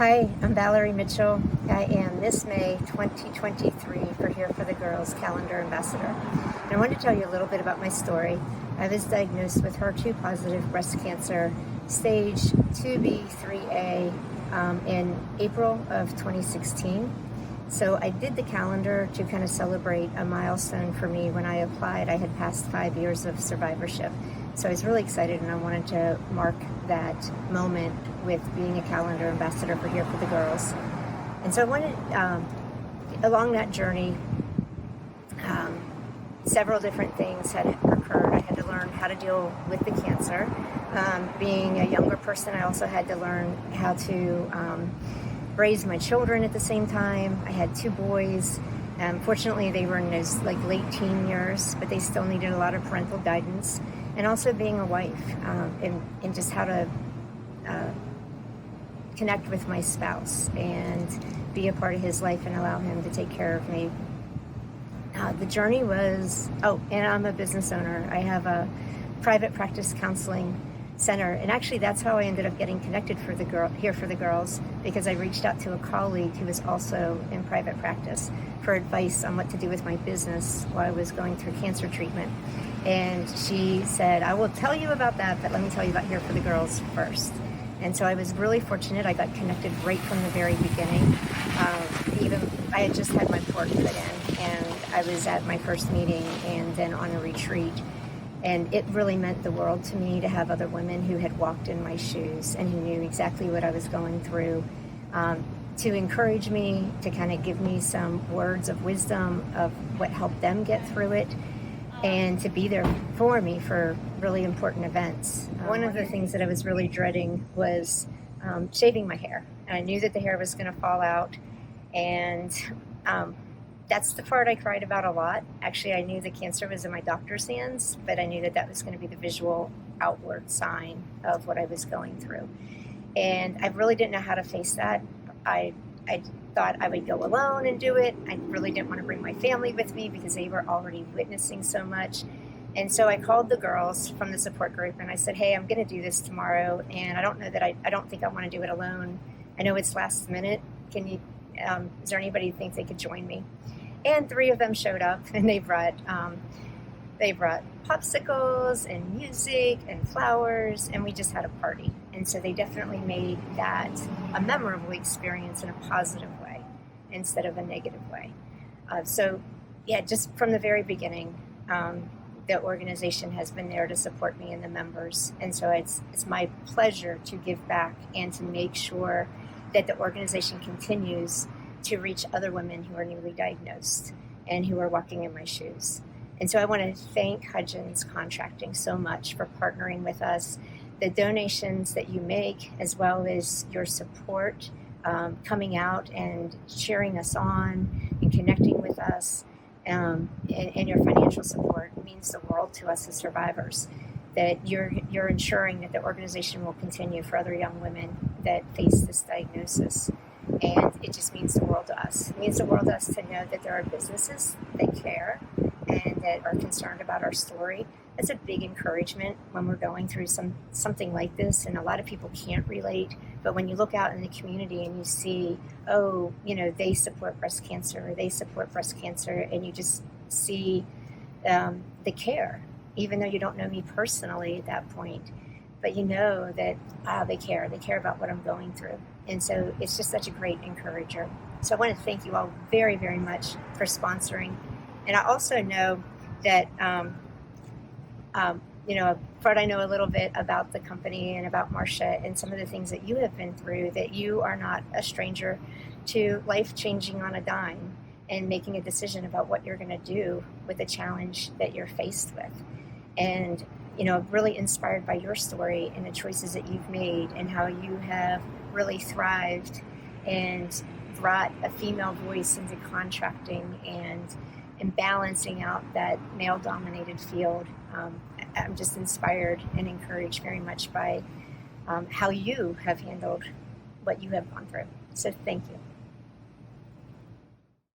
Hi, I'm Valerie Mitchell. I am this May 2023 for Here for the Girls Calendar Ambassador. And I wanted to tell you a little bit about my story. I was diagnosed with HER2 positive breast cancer, stage 2B3A, in April of 2016. So I did the calendar to kind of celebrate a milestone for me. When I applied, I had passed 5 years of survivorship. So I was really excited, and I wanted to mark that moment with being a calendar ambassador for Here for the Girls. And so I wanted, along that journey, several different things had occurred. I had to learn how to deal with the cancer. Being a younger person, I also had to learn how to raise my children at the same time. I had 2 boys. Fortunately, they were in those late teen years, but they still needed a lot of parental guidance. And also being a wife, and just how to connect with my spouse and be a part of his life and allow him to take care of me. The journey was, and I'm a business owner. I have a private practice counseling center, and actually that's how I ended up getting connected Here for the Girls, because I reached out to a colleague who was also in private practice for advice on what to do with my business while I was going through cancer treatment. And she said, I will tell you about that, but let me tell you about Here for the Girls first. And so I was really fortunate. I got connected right from the very beginning. I had just had my port put in, and I was at my first meeting and then on a retreat. And it really meant the world to me to have other women who had walked in my shoes and who knew exactly what I was going through, to encourage me, to kind of give me some words of wisdom of what helped them get through it, and to be there for me for really important events. One of the things that I was really dreading was shaving my hair. And I knew that the hair was going to fall out, and that's the part I cried about a lot. Actually, I knew the cancer was in my doctor's hands, but I knew that that was going to be the visual outward sign of what I was going through. And I really didn't know how to face that. I thought I would go alone and do it. I really didn't want to bring my family with me because they were already witnessing so much. And so I called the girls from the support group and I said, hey, I'm going to do this tomorrow, and I don't know that I don't think I want to do it alone. I know it's last minute. Is there anybody who thinks they could join me? And 3 of them showed up, and they brought popsicles and music and flowers, and we just had a party. And so they definitely made that a memorable experience in a positive way instead of a negative way. Just from the very beginning, the organization has been there to support me and the members. And so it's my pleasure to give back and to make sure that the organization continues to reach other women who are newly diagnosed and who are walking in my shoes. And so I want to thank Hudgins Contracting so much for partnering with us. The donations that you make, as well as your support, coming out and cheering us on and connecting with us, and your financial support means the world to us as survivors. That you're ensuring that the organization will continue for other young women that face this diagnosis. And it just means the world to us. It means the world to us to know that there are businesses that care and that are concerned about our story. That's a big encouragement when we're going through something like this, and a lot of people can't relate. But when you look out in the community and you see, they support breast cancer, or they support breast cancer, and you just see the care, even though you don't know me personally at that point, but you know that they care about what I'm going through. And so it's just such a great encourager. So I want to thank you all very, very much for sponsoring. And I also know that, Fred, I know a little bit about the company and about Marcia and some of the things that you have been through, that you are not a stranger to life changing on a dime and making a decision about what you're going to do with the challenge that you're faced with. And, really inspired by your story and the choices that you've made and how you have really thrived and brought a female voice into contracting and balancing out that male-dominated field. I'm just inspired and encouraged very much by how you have handled what you have gone through. So thank you.